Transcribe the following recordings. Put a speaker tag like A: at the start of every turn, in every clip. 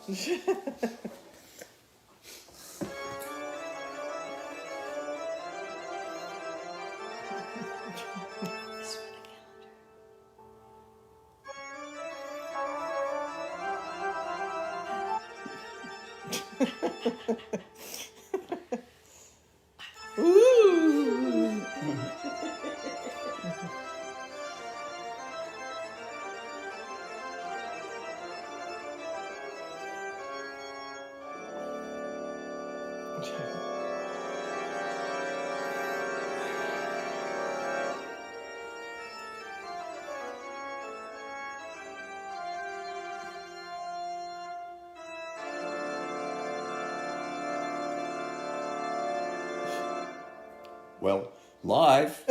A: Ooh.
B: Well, live from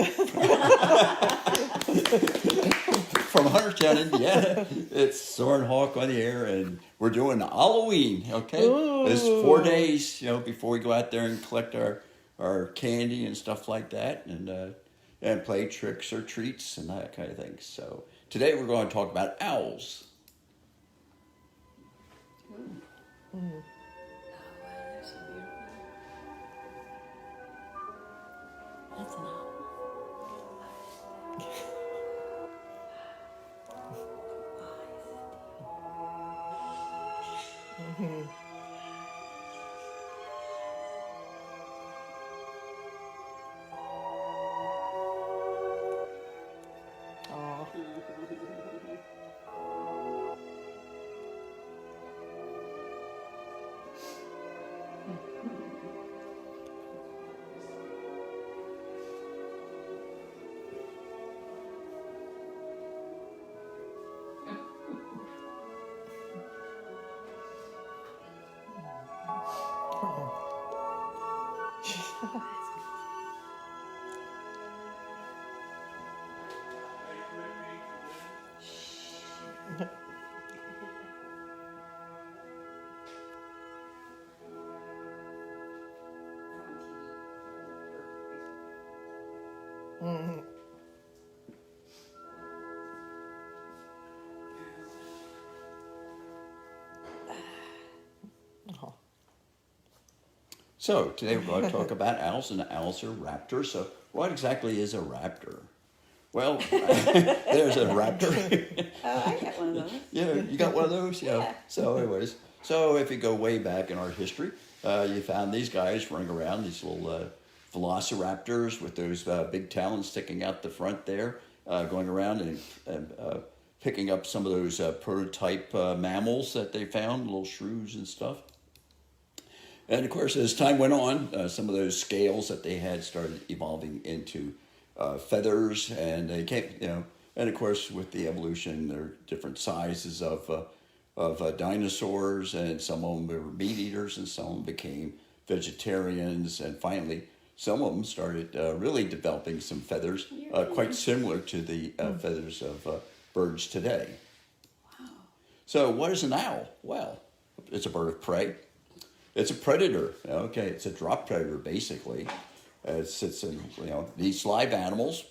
B: Huntertown, Indiana, it's Soarin Hawk on the air, and we're doing Halloween, okay?
A: Ooh.
B: It's 4 days, before we go out there and collect our candy and stuff like that, and play tricks or treats and that kind of thing. So today we're going to talk about owls.
C: Oh, wow, they're so beautiful. That's an owl.
A: Aw. Mhm. Aw.
B: So today we're going to talk about owls, and owls are raptors. So what exactly is a raptor? Well, there's a raptor.
C: Oh, I got one of those.
B: Yeah, you got one of those?
C: Yeah.
B: So anyways, so if you go way back in our history, you found these guys running around, these little velociraptors with those big talons sticking out the front there, going around and picking up some of those prototype mammals that they found, little shrews and stuff. And of course, as time went on, some of those scales that they had started evolving into feathers, and they came, and of course, with the evolution, there are different sizes of dinosaurs, and some of them were meat eaters, and some of them became vegetarians, and finally, some of them started really developing some feathers quite similar to the feathers of birds today.
C: Wow.
B: So, what is an owl? Well, it's a bird of prey. It's a predator. Okay, it's a drop predator basically. It sits in, these live animals.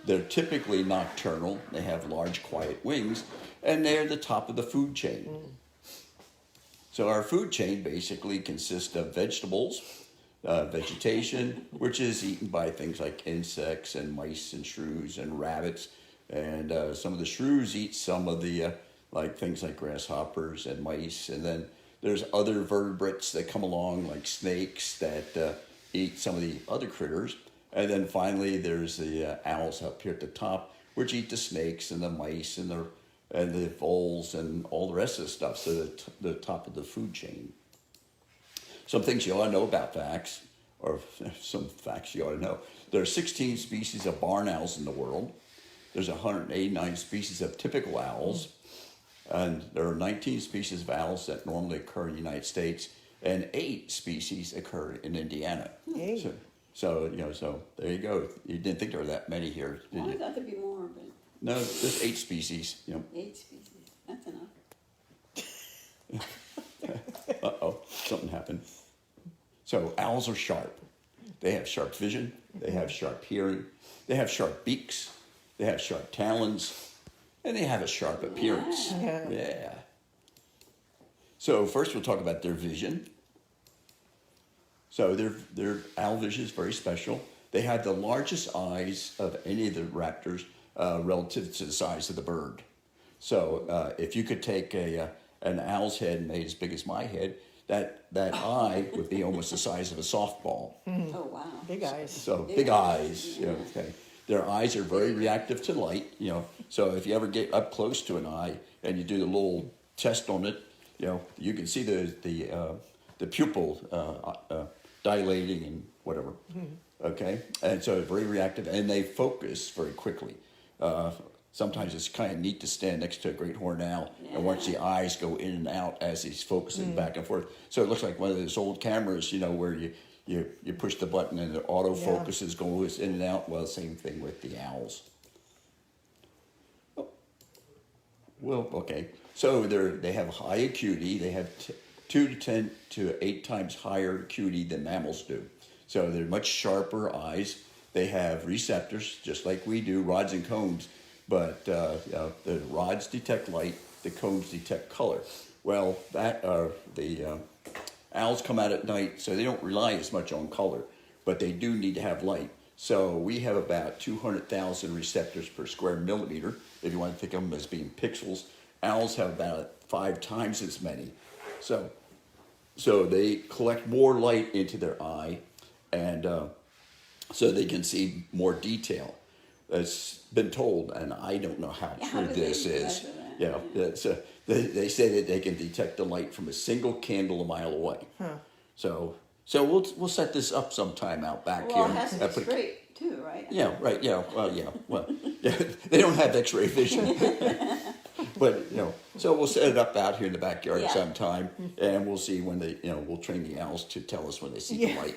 B: They're typically nocturnal. They have large, quiet wings, and they're the top of the food chain. So our food chain basically consists of vegetables, vegetation, which is eaten by things like insects and mice and shrews and rabbits, and some of the shrews eat some of the things like grasshoppers and mice, and then there's other vertebrates that come along, like snakes, that eat some of the other critters. And then finally, there's the owls up here at the top, which eat the snakes and the mice and the voles and all the rest of the stuff. So the top of the food chain. Some things you ought to know about facts, or some facts you ought to know. There are 16 species of barn owls in the world. There's 189 species of typical owls. And there are 19 species of owls that normally occur in the United States, and 8 species occur in Indiana.
A: Hey.
B: So there you go. You didn't think there were that many here, did
C: Well, I
B: you?
C: thought there'd be more, but
B: No, there's 8 species.
C: 8 species. That's enough.
B: Uh-oh, something happened. So owls are sharp. They have sharp vision. They have sharp hearing. They have sharp beaks. They have sharp talons. And they have a sharp appearance.
A: Yeah.
B: Yeah. So first we'll talk about their vision. So their owl vision is very special. They have the largest eyes of any of the raptors relative to the size of the bird. So if you could take an owl's head and made as big as my head, that eye would be almost the size of a softball.
C: Oh, wow.
A: Big eyes.
B: So big eyes, you know, okay. Their eyes are very reactive to light, you know. So if you ever get up close to an eye and you do the little test on it, you know, you can see the pupil dilating and whatever. Okay, and so very reactive, and they focus very quickly. Sometimes it's kind of neat to stand next to a great horned owl and watch the eyes go in and out as he's focusing back and forth. So it looks like one of those old cameras, you know, where you push the button and the autofocus goes in and out. Well, same thing with the owls. Oh. Well, okay. So they have high acuity. They have 2 to 10 to 8 times higher acuity than mammals do. So they're much sharper eyes. They have receptors, just like we do, rods and cones. But the rods detect light, the cones detect color. Well, the owls come out at night, so they don't rely as much on color, but they do need to have light. So we have about 200,000 receptors per square millimeter, if you want to think of them as being pixels. Owls have about 5 times as many. So they collect more light into their eye, and so they can see more detail. It's been told, and I don't know how true this is. Yeah, they say that they can detect the light from a single candle a mile away. Huh. So we'll set this up sometime out back here.
C: Well, it has to be straight too, right?
B: Yeah, right. Yeah, well, yeah. They don't have X-ray vision, but so we'll set it up out here in the backyard sometime, and we'll see when we'll train the owls to tell us when they see the light.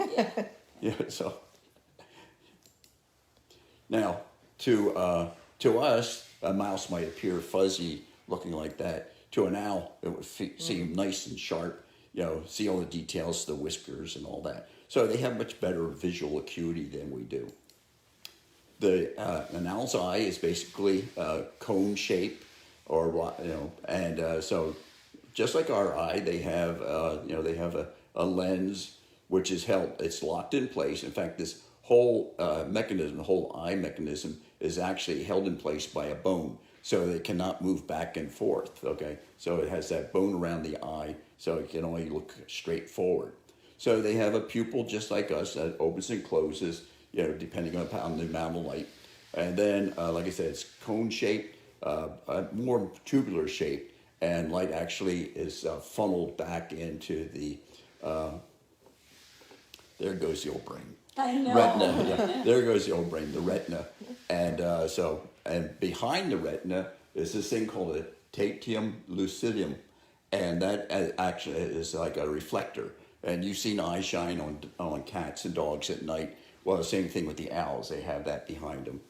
B: Yeah. So now. To us, a mouse might appear fuzzy, looking like that. To an owl, it would seem nice and sharp. See all the details, the whiskers, and all that. So they have much better visual acuity than we do. An owl's eye is basically cone shape, so just like our eye, they have a lens which is held. It's locked in place. In fact, this whole mechanism, the whole eye mechanism, is actually held in place by a bone, so they cannot move back and forth, okay? So it has that bone around the eye, so it can only look straight forward. So they have a pupil just like us that opens and closes, depending upon the amount of light. And then, like I said, it's cone-shaped, more tubular shaped, and light actually is funneled back into the, there goes the old brain.
C: I know.
B: Retina, yeah. There goes the old brain, the retina. And and behind the retina is this thing called a tapetum lucidum, and that actually is like a reflector. And you've seen eye shine on cats and dogs at night. Well, the same thing with the owls. They have that behind them.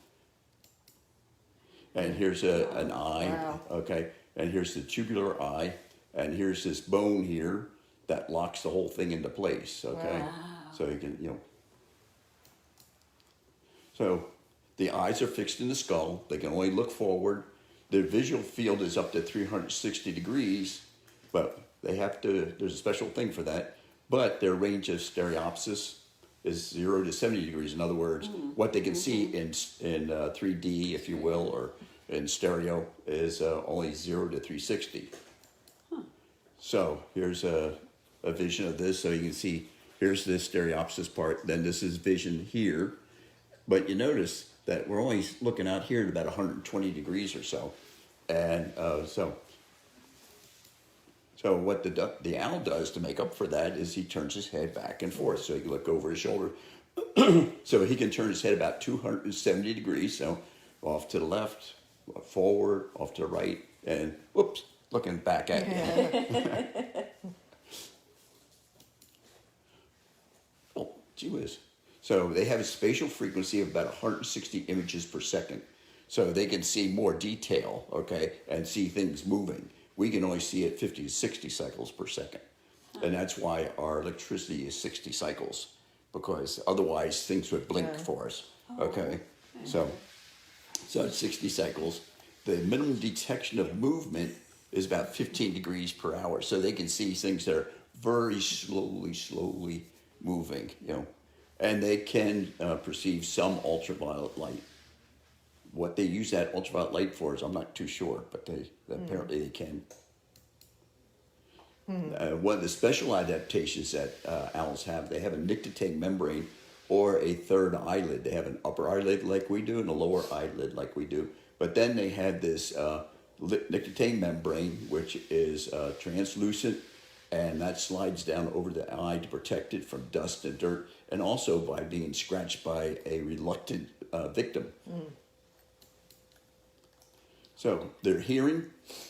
B: And here's an eye, okay? And here's the tubular eye, and here's this bone here that locks the whole thing into place, okay?
C: Wow.
B: So you can, So the eyes are fixed in the skull. They can only look forward. Their visual field is up to 360 degrees, but there's a special thing for that. But their range of stereopsis is 0 to 70 degrees. In other words, what they can see in 3D, if you will, or in stereo is only 0 to 360. So here's a vision of this. So you can see, here's the stereopsis part. Then this is vision here. But you notice that we're only looking out here at about 120 degrees or so. And so what the owl does to make up for that is he turns his head back and forth. So he can look over his shoulder. So he can turn his head about 270 degrees. So off to the left, forward, off to the right, and whoops, looking back at you. Oh, gee whiz. So they have a spatial frequency of about 160 images per second. So they can see more detail, okay, and see things moving. We can only see it 50 to 60 cycles per second. And that's why our electricity is 60 cycles, because otherwise things would blink for us, okay? So it's 60 cycles. The minimum detection of movement is about 15 degrees per hour. So they can see things that are very slowly moving, you know. And they can perceive some ultraviolet light. What they use that ultraviolet light for is I'm not too sure, but apparently they can. One of the special adaptations that owls have, they have a nictitating membrane or a third eyelid. They have an upper eyelid like we do and a lower eyelid like we do. But then they have this nictitating membrane, which is translucent, and that slides down over the eye to protect it from dust and dirt, and also by being scratched by a reluctant victim. So their hearing,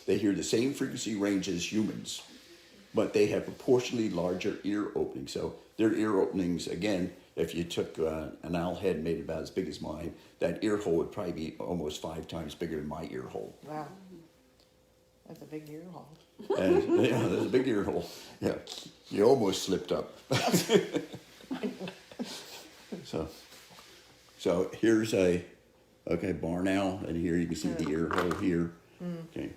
B: they hear the same frequency range as humans, but they have proportionally larger ear openings. So their ear openings, again, if you took an owl head and made it about as big as mine, that ear hole would probably be almost 5 times bigger than my ear hole.
A: Wow. That's a big ear hole.
B: And, yeah, there's a big ear hole. Yeah, you almost slipped up. So here's a barn owl, and here you can see the ear hole here. Okay.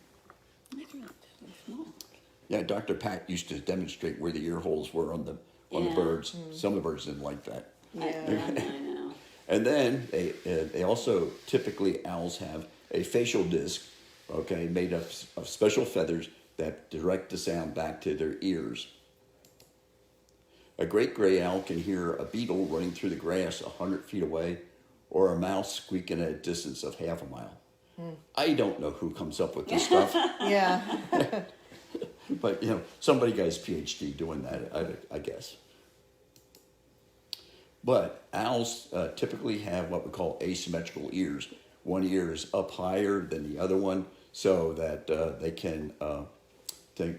B: Yeah, Dr. Pat used to demonstrate where the ear holes were on the birds. Some of the birds didn't like that.
C: Yeah, I know.
B: And then they also typically owls have a facial disc, okay, made up of special feathers that direct the sound back to their ears. A great gray owl can hear a beetle running through the grass 100 feet away, or a mouse squeaking at a distance of half a mile. I don't know who comes up with this stuff.
A: Yeah.
B: But, you know, somebody got his PhD doing that, I guess. But owls typically have what we call asymmetrical ears. One ear is up higher than the other one, so that they can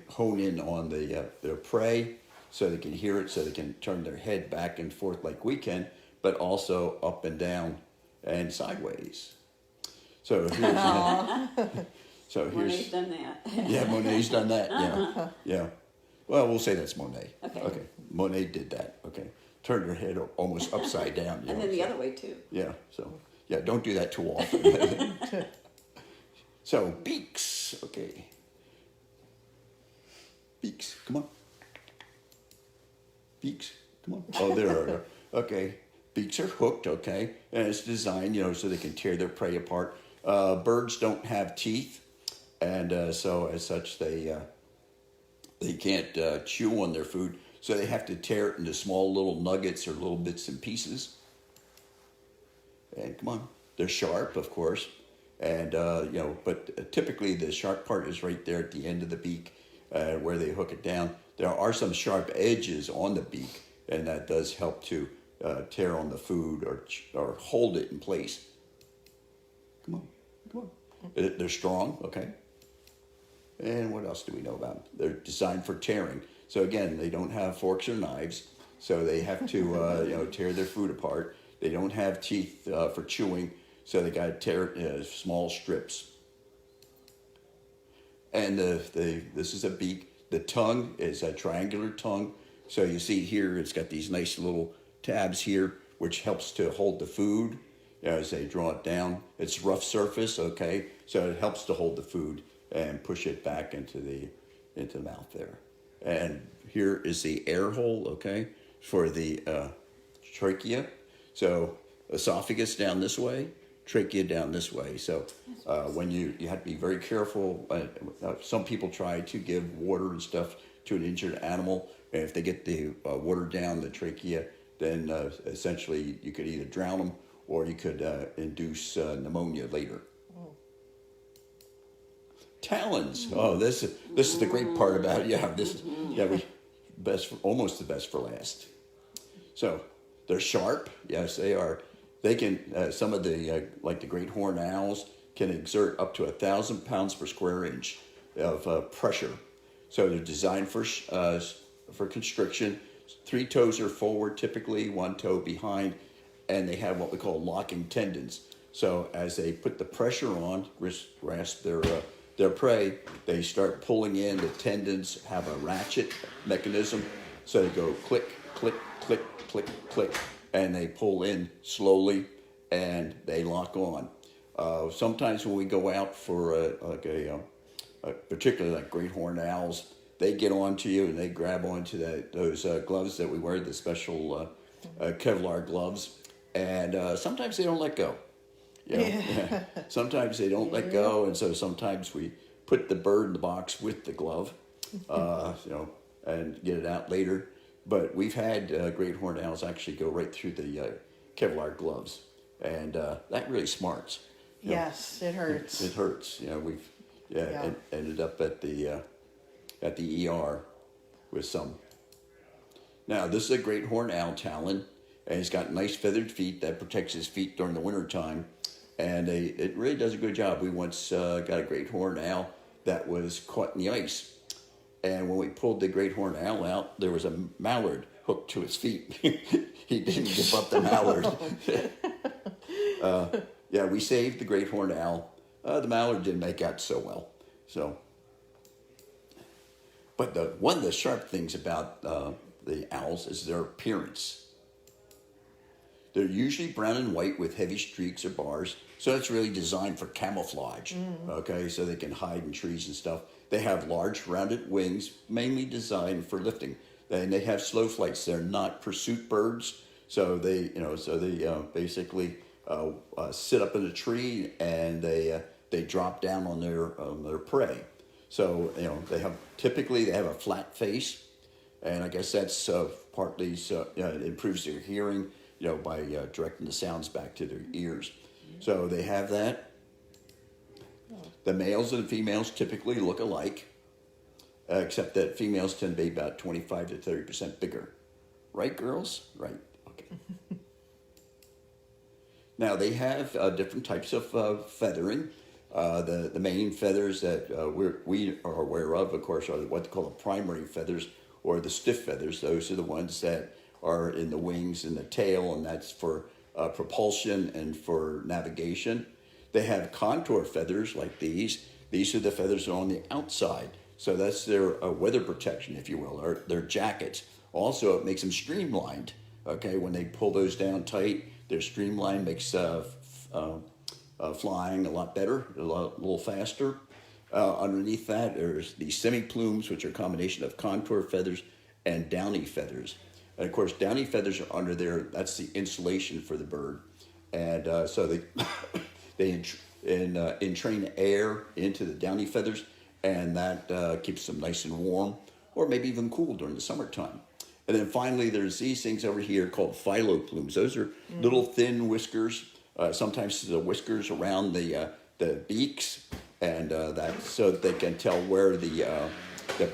B: hone in on their prey, so they can hear it, so they can turn their head back and forth like we can, but also up and down and sideways. So here's
C: Monet's done that.
B: yeah, Monet's done that. Yeah, yeah. Well, we'll say that's Monet.
C: Okay.
B: Monet did that. Okay, turn your head almost upside down. You
C: And
B: know,
C: then the other way too.
B: Yeah. So yeah, don't do that too often. So beaks. Okay. Beaks. Come on. Beaks. Come on. Oh, there are. Okay. Beaks are hooked. Okay, and it's designed, you know, so they can tear their prey apart. Birds don't have teeth, and so as such they can't chew on their food, so they have to tear it into small little nuggets or little bits and pieces. And come on, they're sharp, of course, and you know, but typically the sharp part is right there at the end of the beak, where they hook it down. There are some sharp edges on the beak, and that does help to tear on the food or hold it in place. Come on. They're strong, okay. And what else do we know about them? They're designed for tearing. So again, they don't have forks or knives, so they have to you know, tear their food apart. They don't have teeth for chewing, so they got to tear it into small strips. And this is a beak. The tongue is a triangular tongue. So you see here, it's got these nice little tabs here, which helps to hold the food. As they draw it down, it's rough surface, okay, so it helps to hold the food and push it back into the mouth there. And here is the air hole, okay, for the trachea. So esophagus down this way, trachea down this way. So when you have to be very careful. Some people try to give water and stuff to an injured animal, and if they get the water down the trachea, then essentially you could either drown them or you could induce pneumonia later. Talons. Oh, this is the great part about it. Almost the best for last. So they're sharp. Yes, they are. They can. Some of the like the great horned owls can exert up to 1,000 pounds per square inch of pressure. So they're designed for constriction. 3 toes are forward, typically 1 toe behind. And they have what we call locking tendons. So as they put the pressure on, grasp their prey, they start pulling in. The tendons have a ratchet mechanism. So they go click, click, click, click, click, and they pull in slowly, and they lock on. Sometimes when we go out for particularly like great horned owls. They get onto you and they grab onto those gloves that we wear, the special Kevlar gloves, and sometimes they don't let go. You know? Yeah. Sometimes they don't let go, and so sometimes we put the bird in the box with the glove, you know, and get it out later. But we've had great horned owls actually go right through the Kevlar gloves, and that really smarts.
A: Yes, it hurts.
B: It hurts. You know, we've ended up at the ER with some. Now, this is a great horned owl talon, and he's got nice feathered feet that protects his feet during the winter time, and it really does a good job. We once got a great horned owl that was caught in the ice, and when we pulled the great horned owl out, there was a mallard hooked to his feet. He didn't give up the mallard. Yeah, we saved the great horned owl. The mallard didn't make out so well. So, but one of the sharp things about the owls is their appearance. They're usually brown and white with heavy streaks or bars, so that's really designed for camouflage. Okay, so they can hide in trees and stuff. They have large, rounded wings, mainly designed for lifting. And they have slow flights. They're not pursuit birds, so they, basically sit up in a tree and they drop down on their prey. So typically they have a flat face, and I guess that's partly it improves their hearing, by directing the sounds back to their ears. So they have that. The males and the females typically look alike, except that females tend to be about 25 to 30% bigger. Right, girls? Right. Okay. Now, they have different types of feathering. The main feathers that we are aware of course, are what they call the primary feathers, or the stiff feathers. Those are the ones that are in the wings and the tail, and that's for propulsion and for navigation. They have contour feathers like these. These are the feathers that are on the outside. So that's their weather protection, if you will, or their jackets. Also, it makes them streamlined. Okay, when they pull those down tight, they're streamlined, makes flying a lot better, a little faster. Underneath that, there's the semi-plumes, which are a combination of contour feathers and downy feathers. And of course, downy feathers are under there. That's the insulation for the bird. And so they entrain air into the downy feathers, and that keeps them nice and warm, or maybe even cool during the summertime. And then finally, there's these things over here called phyloplumes. Those are little thin whiskers. Sometimes the whiskers around the beaks, and that's so they can tell where the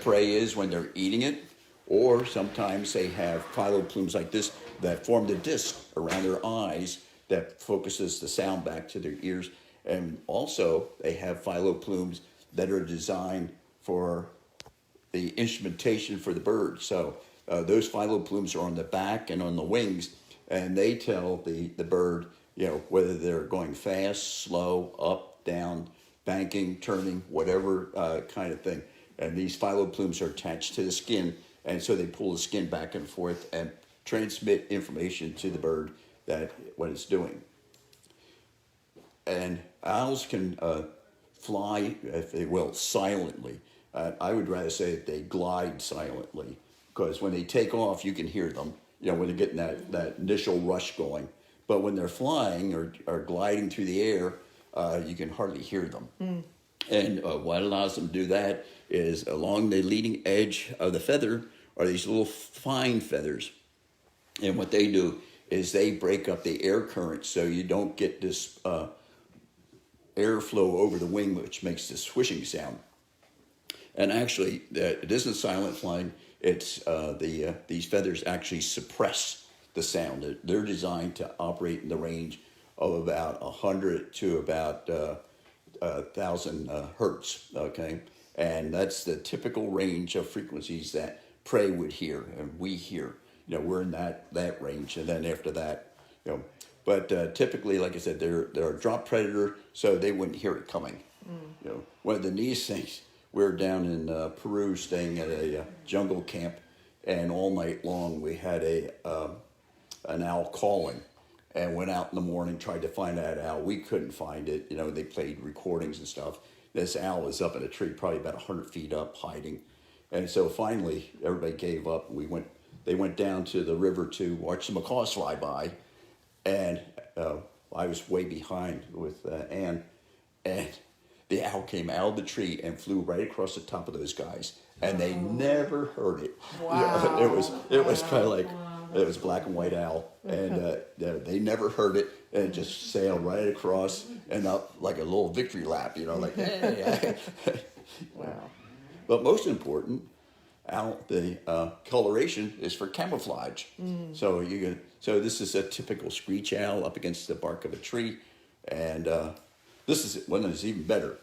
B: prey is when they're eating it. Or sometimes they have phyloplumes like this that form the disc around their eyes that focuses the sound back to their ears. And also they have phyloplumes that are designed for the instrumentation for the bird. So those phyloplumes are on the back and on the wings, and they tell the bird, whether they're going fast, slow, up, down, banking, turning, whatever kind of thing. And these phyloplumes are attached to the skin, and so they pull the skin back and forth and transmit information to the bird that what it's doing. And owls can fly, if they will, silently. I would rather say that they glide silently, because when they take off, you can hear them, when they're getting that initial rush going. But when they're flying or gliding through the air, you can hardly hear them. And what allows them to do that is along the leading edge of the feather are these little fine feathers. And what they do is they break up the air current so you don't get this airflow over the wing, which makes this swishing sound. And actually, it isn't silent flying. It's these feathers actually suppress the sound. They're designed to operate in the range of about 100 to about 1,000 hertz. Okay, and that's the typical range of frequencies that prey would hear and we hear. We're in that range, and then after that, But typically, like I said, they're a drop predator, so they wouldn't hear it coming. One of the neatest things, we were down in Peru staying at a jungle camp, and all night long we had an owl calling, and went out in the morning, tried to find that owl. We couldn't find it. They played recordings and stuff. this owl was up in a tree, probably about 100 feet up, hiding. And so finally, everybody gave up. They went down to the river to watch the macaws fly by, and I was way behind with Ann, and the owl came out of the tree and flew right across the top of those guys, and they never heard it.
A: Wow.
B: It was kind of like it was a black and white owl, and they never heard it, and it just sailed right across and up like a little victory lap, like hey.
A: Wow.
B: But most important, the coloration is for camouflage. So this is a typical screech owl up against the bark of a tree, and this is one that's even better.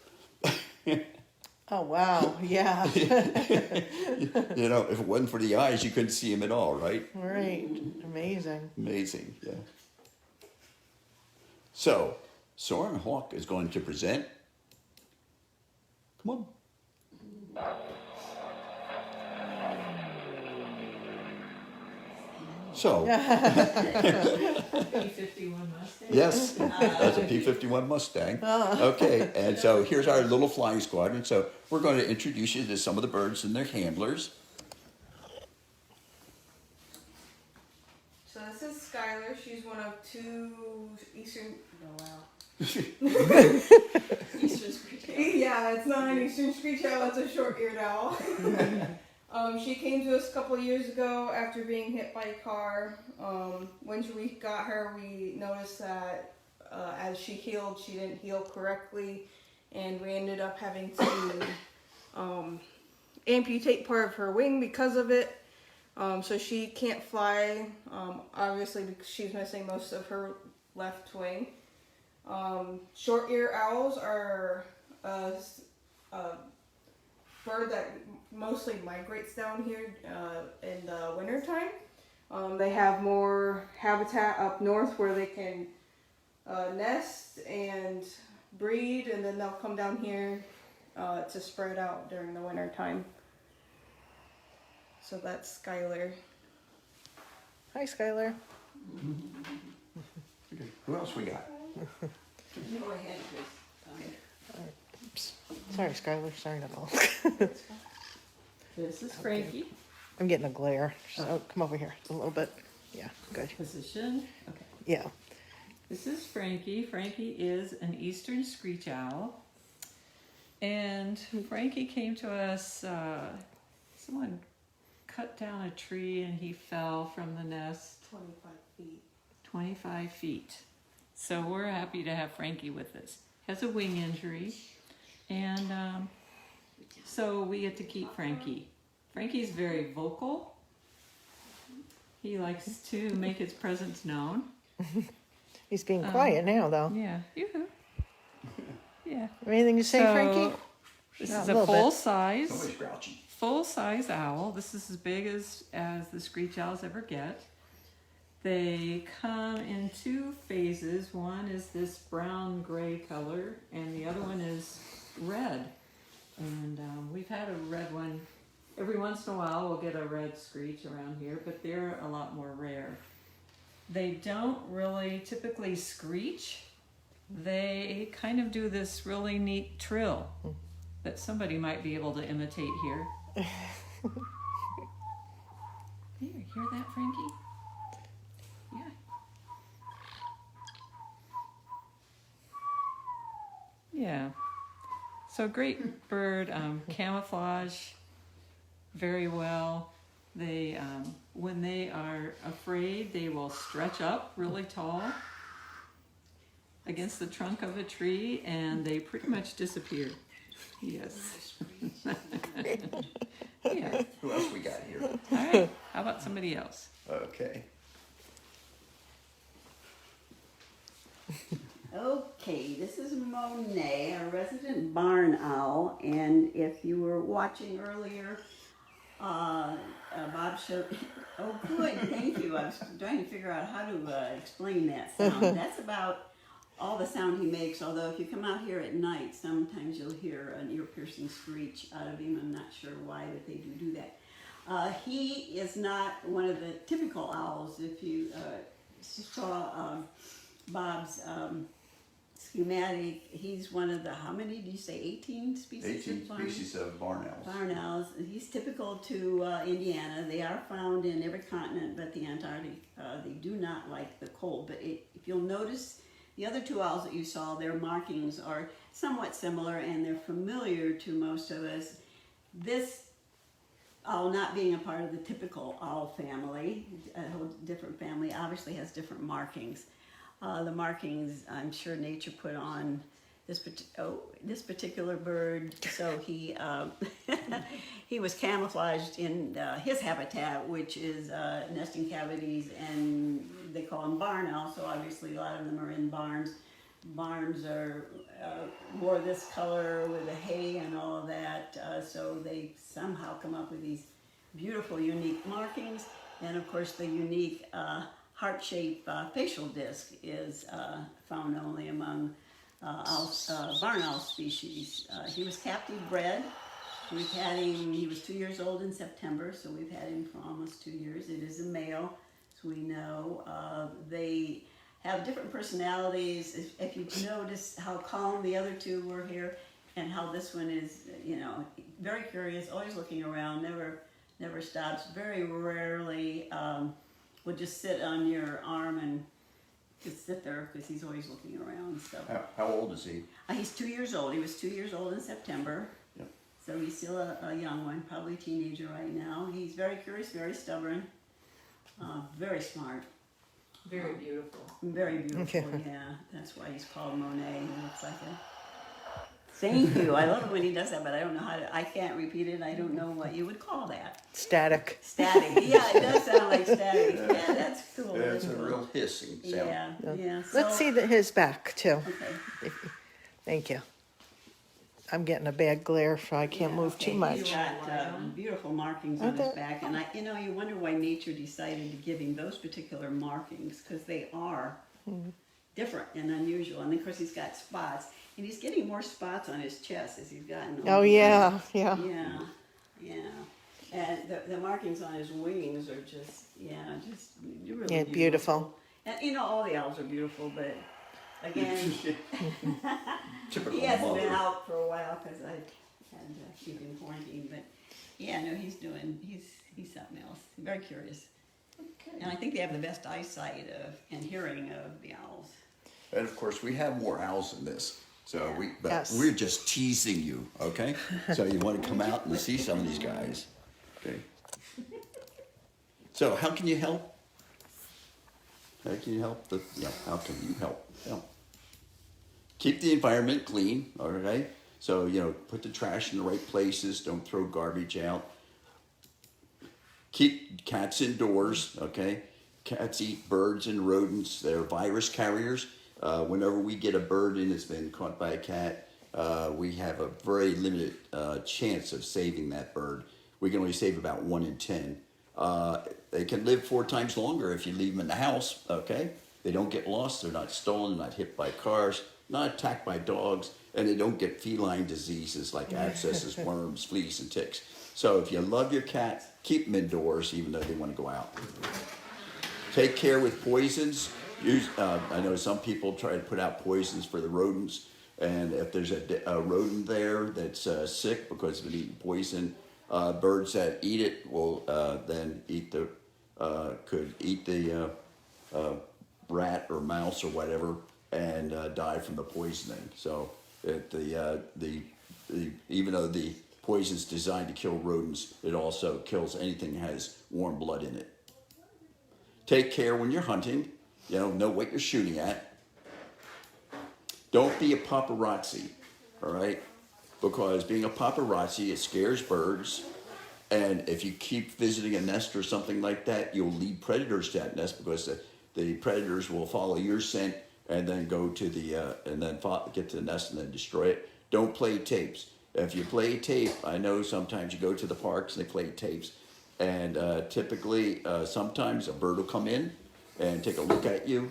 A: Oh, wow. Yeah.
B: If it wasn't for the eyes, you couldn't see him at all, right?
A: Right. Amazing.
B: Amazing, yeah. So, Soarin Hawk is going to present. Come on. So,
C: P-51 Mustang.
B: yes, that's a P-51 Mustang. Okay, and so here's our little flying squadron. So we're going to introduce you to some of the birds and their handlers.
D: So this is Skylar. She's one of two Eastern. Oh wow.
C: Eastern Screech Owl.
D: Yeah, it's not an Eastern screech owl. It's a short-eared owl. She came to us a couple of years ago after being hit by a car. When we got her, we noticed that as she healed, she didn't heal correctly, and we ended up having to amputate part of her wing because of it. So she can't fly, obviously because she's missing most of her left wing. Short-eared owls are a bird that mostly migrates down here in the wintertime. They have more habitat up north where they can nest and breed, and then they'll come down here to spread out during the wintertime. So that's Skylar.
A: Hi, Skylar.
B: Okay, who else we got?
C: Go ahead, Chris.
A: Oops. Sorry, Skylar. Sorry, Nicole.
E: This is Frankie.
A: I'm getting a glare. So come over here a little bit. Yeah, good.
E: Position. Okay.
A: Yeah.
E: This is Frankie. Frankie is an Eastern Screech Owl. And Frankie came to us, someone cut down a tree and he fell from the nest
D: 25 feet.
E: 25 feet. So we're happy to have Frankie with us. Has a wing injury. And so we get to keep Frankie. Frankie's very vocal. He likes to make his presence known.
A: He's being quiet now, though.
E: Yeah. Yoo-hoo. Yeah.
A: Anything to say,
E: So,
A: Frankie?
E: This
A: Yeah,
E: is
A: a
E: a
A: little bit.
B: Somebody's grouchy.
E: full-size owl. This is as big as the screech owls ever get. They come in two phases. One is this brown-gray color, and the other one is red. And we've had a red one. Every once in a while we'll get a red screech around here, but they're a lot more rare. They don't really typically screech. They kind of do this really neat trill that somebody might be able to imitate here. You hear that, Frankie? Yeah. Yeah. So great bird, camouflage very well. They, when they are afraid, they will stretch up really tall against the trunk of a tree, and they pretty much disappear. Yes. Yeah.
B: Who else we got here?
E: All right. How about somebody else?
B: Okay.
C: Okay, this is Monet, a resident barn owl, and if you were watching earlier, Bob showed. Oh, good, thank you. I was trying to figure out how to explain that sound. That's about all the sound he makes. Although if you come out here at night, sometimes you'll hear an ear-piercing screech out of him. I'm not sure why, but they do that. He is not one of the typical owls. If you saw Bob's schematic, he's one of the, how many did you say, 18 species
B: 18
C: of barn?
B: species of barn owls.
C: Barn owls. He's typical to Indiana. They are found in every continent but the Antarctic. They do not like the cold, but if you'll notice, the other two owls that you saw, their markings are somewhat similar and they're familiar to most of us. This owl, not being a part of the typical owl family, a whole different family, obviously has different markings. The markings, I'm sure nature put on this particular bird, so he he was camouflaged in his habitat, which is nesting cavities, and they call them barn owls. So obviously, a lot of them are in barns. Barns are more this color with the hay and all of that. So they somehow come up with these beautiful, unique markings, and of course, the unique heart-shaped facial disc is found only among barn owl species. He was captive bred. We've had him, he was 2 years old in September, so we've had him for almost 2 years. It is a male, so we know. They have different personalities. If you notice how calm the other two were here, and how this one is, you know, very curious, always looking around, never stops, very rarely will just sit on your arm and just sit there because he's always looking around. So
B: How old is he?
C: he's 2 years old. He was 2 years old in September.
B: Yep.
C: So he's still a young one, probably a teenager right now. He's very curious, very stubborn, very smart.
E: Very beautiful.
C: Very beautiful,
A: Okay.
C: yeah. That's why he's called Monet. He looks like a... Thank you. I love it when he does that, but I don't know how to... I can't repeat it. I don't know what you would call that.
A: Static.
C: Static. Yeah, it does sound like static. Yeah, that's cool.
B: Yeah, it's
C: That's
B: a
C: cool.
B: real hissing sound.
C: Yeah.
A: Let's see his back too.
C: Okay.
A: Thank you. I'm getting a bad glare, so I can't move too
C: He's
A: much.
C: got beautiful markings on his
A: Okay.
C: back, and you wonder why nature decided to give him those particular markings, because they are different and unusual. And of course, he's got spots, and he's getting more spots on his chest as he's gotten older.
A: Oh yeah.
C: Yeah. And the markings on his wings are just really
A: Yeah, beautiful.
C: And all the owls are beautiful, but again,
B: Typical
C: he hasn't
B: mother.
C: been out for a while because I had to keep him quarantined. But yeah, no, he's something else. Very curious. And I think they have the best eyesight and hearing of the owls.
B: And of course, we have more owls than this. So
A: Yes.
B: we're just teasing you, okay? So you want to come out and see some of these guys, okay? So how can you help? How can you help? How can you help? Keep the environment clean, all right? So, put the trash in the right places. Don't throw garbage out. Keep cats indoors, okay? Cats eat birds and rodents. They're virus carriers. Whenever we get a bird in that's been caught by a cat, we have a very limited chance of saving that bird. We can only save about 1 in 10. They can live 4 times longer if you leave them in the house, okay? They don't get lost, they're not stolen, not hit by cars, not attacked by dogs, and they don't get feline diseases like abscesses, worms, fleas, and ticks. So if you love your cat, keep them indoors even though they want to go out. Take care with poisons. I know some people try to put out poisons for the rodents, and if there's a rodent there that's sick because of eating poison, birds that eat it will then could eat the rat or mouse or whatever and die from the poisoning. So even though the poison's designed to kill rodents, it also kills anything that has warm blood in it. Take care when you're hunting. Know what you're shooting at. Don't be a paparazzi, all right? Because being a paparazzi, it scares birds. And if you keep visiting a nest or something like that, you'll lead predators to that nest because the predators will follow your scent and then go to get to the nest and then destroy it. Don't play tapes. If you play tape, I know sometimes you go to the parks and they play tapes. And typically, sometimes a bird will come in and take a look at you,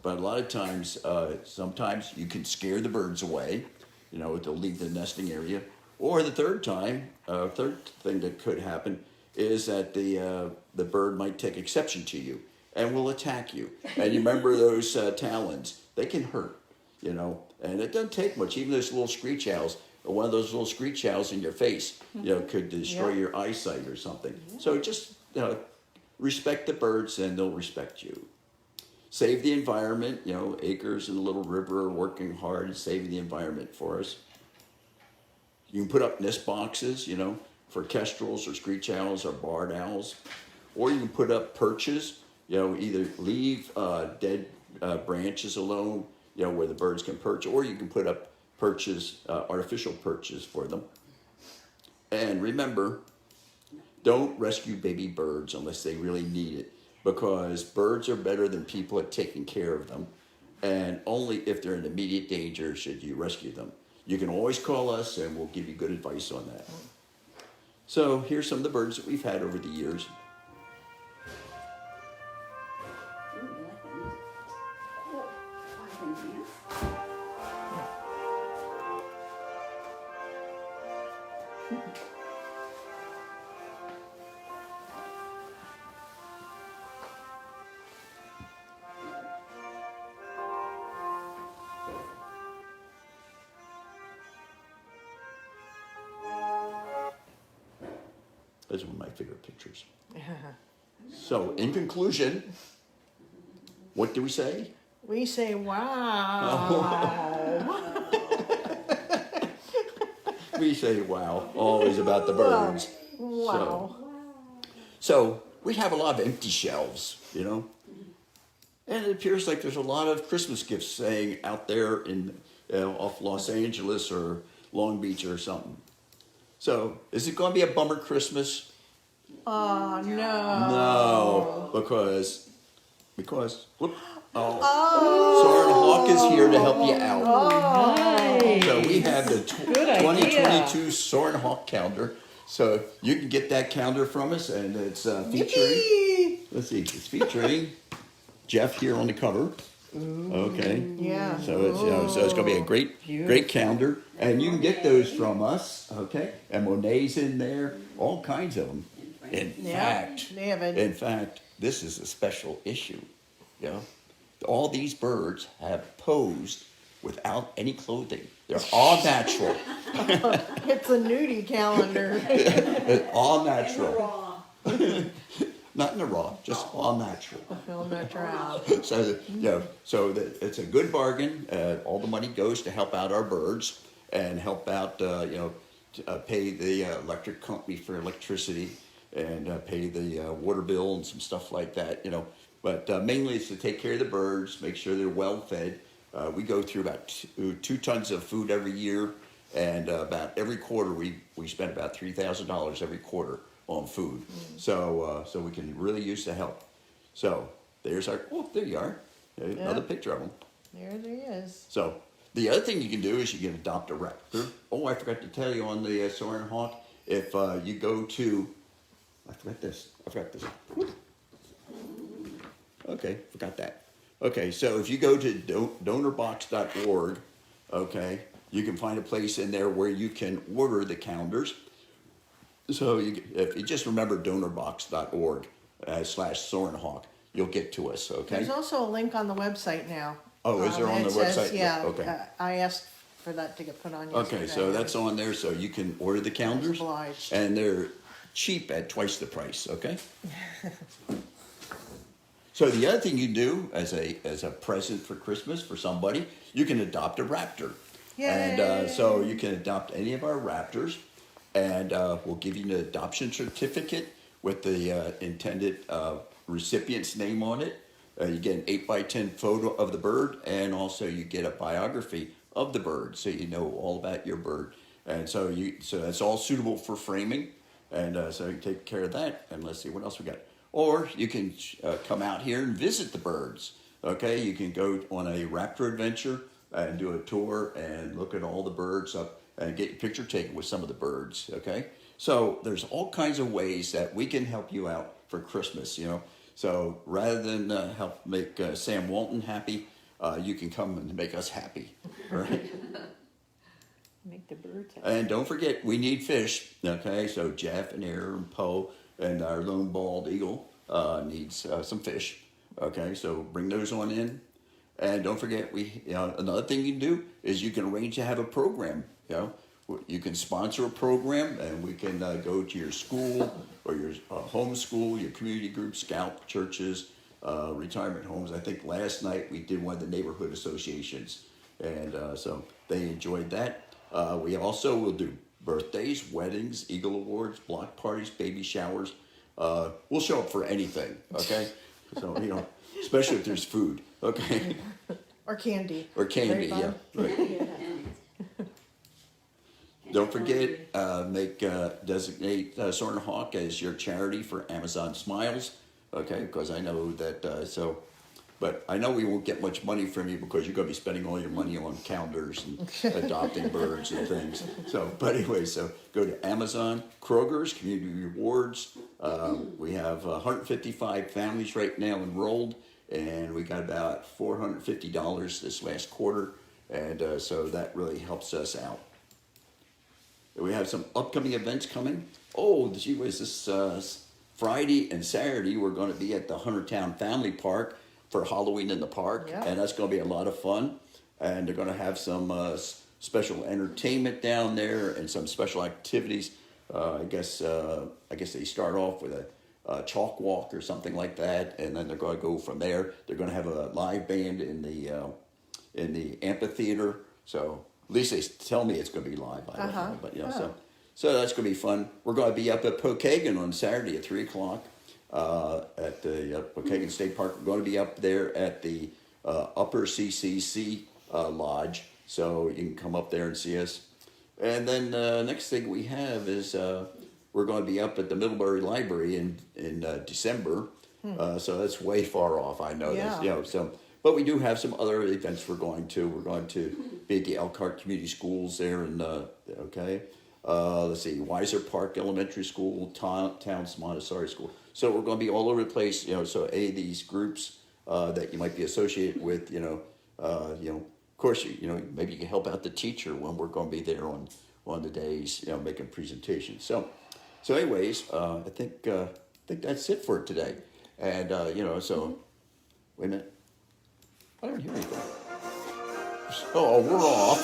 B: but a lot of times, sometimes you can scare the birds away, they'll leave the nesting area. Or the third thing that could happen is that the bird might take exception to you and will attack you. And you remember those talons, they can hurt. you know, and it doesn't take much. Even those little screech owls, or one of those little screech owls in your face, you know, could destroy your eyesight or something. So just respect the birds, and they'll respect you. Save the environment. You know, Acres and the Little River are working hard saving the environment for us. You can put up nest boxes, you know, for kestrels or screech owls or barred owls, or you can put up perches. You know, either leave dead branches alone, you know, where the birds can perch, or you can put up perches, artificial perches for them. And remember, don't rescue baby birds unless they really need it, because birds are better than people at taking care of them, and only if they're in immediate danger should you rescue them. You can always call us and we'll give you good advice on that. So here's some of the birds that we've had over the years.
C: Ooh, you like that music? Cool. Oh, I can dance.
B: That's one of my favorite pictures. So, in conclusion, what do we say?
A: We say, wow.
B: We say, wow, always about the birds.
A: Wow.
B: So, we have a lot of empty shelves, you know. And it appears like there's a lot of Christmas gifts saying out there in off Los Angeles or Long Beach or something. So, is it going to be a bummer Christmas?
A: Oh, no.
B: No, because, whoop, Soarin Hawk is here to help you out.
E: Nice.
B: So we have the
E: Good idea.
B: 2022 Soarin Hawk calendar. So you can get that calendar from us, and it's featuring,
A: Yippee!
B: let's see, it's featuring Jeff here on the cover. Okay.
A: Yeah.
B: So it's so it's gonna be a great calendar, and you can get those from us. Okay, and Monet's in there, all kinds of them. In fact,
A: they have a-
B: in fact, this is a special issue. You know, all these birds have posed without any clothing. They're all natural.
A: It's a nudie calendar.
B: All natural.
C: Raw.
B: Not in the raw, just all natural.
A: Film natural.
B: So it's a good bargain. All the money goes to help out our birds and help out, pay the electric company for electricity and pay the water bill and some stuff like that, you know. But mainly it's to take care of the birds, make sure they're well fed. We go through about 2 tons of food every year, and about every quarter we spend about $3,000 every quarter on food. So we can really use the help. So there's our, there you are. Another picture of them.
A: There he is.
B: So the other thing you can do is you can adopt a raptor. Oh, I forgot to tell you on the Soarin Hawk, if you go to, I forgot this. Okay, forgot that. Okay, so if you go to donorbox.org, okay, you can find a place in there where you can order the calendars. So if you just remember donorbox.org /Soarin Hawk, you'll get to us, okay?
A: There's also a link on the website now.
B: Oh, is there on the
A: it says,
B: website?
A: Yeah.
B: Okay.
A: I asked for that to get put on yesterday.
B: Okay, so that's on there, so you can order the calendars.
A: Obliged.
B: And they're cheap at twice the price, okay? So the other thing you do as a present for Christmas for somebody, you can adopt a raptor.
A: Yay.
B: And so you can adopt any of our raptors, and we'll give you an adoption certificate with the intended recipient's name on it. You get an 8x10 photo of the bird, and also you get a biography of the bird, so you know all about your bird. And so that's all suitable for framing, and so you take care of that. And let's see what else we got. Or you can come out here and visit the birds. Okay, you can go on a raptor adventure and do a tour and look at all the birds up and get your picture taken with some of the birds. Okay, so there's all kinds of ways that we can help you out for Christmas. You know, so rather than help make Sam Walton happy, you can come and make us happy. All right.
E: Make the birds happy.
B: And don't forget, we need fish. Okay, so Jeff and Aaron and Poe and our lone bald eagle needs some fish. Okay, so bring those on in. And don't forget, another thing you can do is you can arrange to have a program. You can sponsor a program, and we can go to your school or your home school, your community groups, scout churches, retirement homes. I think last night we did one of the neighborhood associations, and so they enjoyed that. We also will do birthdays, weddings, Eagle Awards, block parties, baby showers. We'll show up for anything, okay? So, especially if there's food, okay?
A: Or candy.
B: Or candy,
A: Very
B: yeah.
A: fun.
B: Right. Don't forget, designate Soarin Hawk as your charity for Amazon Smiles, okay? Because I know that, but I know we won't get much money from you because you're going to be spending all your money on calendars and adopting birds and things. So, but anyway, so go to Amazon, Kroger's, Community Rewards. We have 155 families right now enrolled, and we got about $450 this last quarter, and so that really helps us out. We have some upcoming events coming. Oh, gee whiz, this Friday and Saturday we're going to be at the Huntertown Family Park for Halloween in the Park,
A: Yeah.
B: and that's going to be a lot of fun. And they're going to have some special entertainment down there and some special activities. I guess they start off with a chalk walk or something like that, and then they're going to go from there. They're going to have a live band in the amphitheater. So at least they tell me it's going to be live. I don't know, but so that's going to be fun. We're going to be up at Pokagon on Saturday at 3:00 at the Pokagon State Park. We're going to be up there at the Upper CCC Lodge, so you can come up there and see us. And then next thing we have is we're going to be up at the Middlebury Library in December. So that's way far off. I know this. But we do have some other events we're going to. We're going to be at the Elkhart Community Schools there, and let's see, Weiser Park Elementary School, Towns Montessori School. So we're going to be all over the place. So any of these groups that you might be associated with, of course, maybe you can help out the teacher when we're going to be there on the days, making presentations. So anyways, I think that's it for today. And so wait a minute. I don't hear anything. Oh, we're off.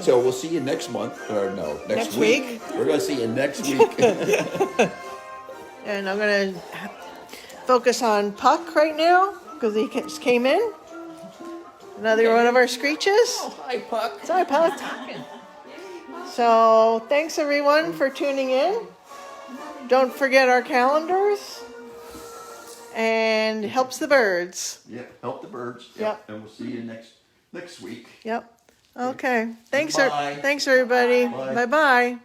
B: so we'll see you next month, or no, next week. We're going to see you next week.
A: And I'm going to focus on Puck right now because he just came in. Another one of our screeches.
B: Hi, Puck.
A: Sorry, Puck. So thanks everyone for tuning in. Don't forget our calendars. And helps the birds.
B: Yeah, help the birds.
A: Yep.
B: And we'll see you next week.
A: Yep. Okay. Thanks,
B: Bye.
A: thanks everybody.
B: Bye.
A: Bye-bye.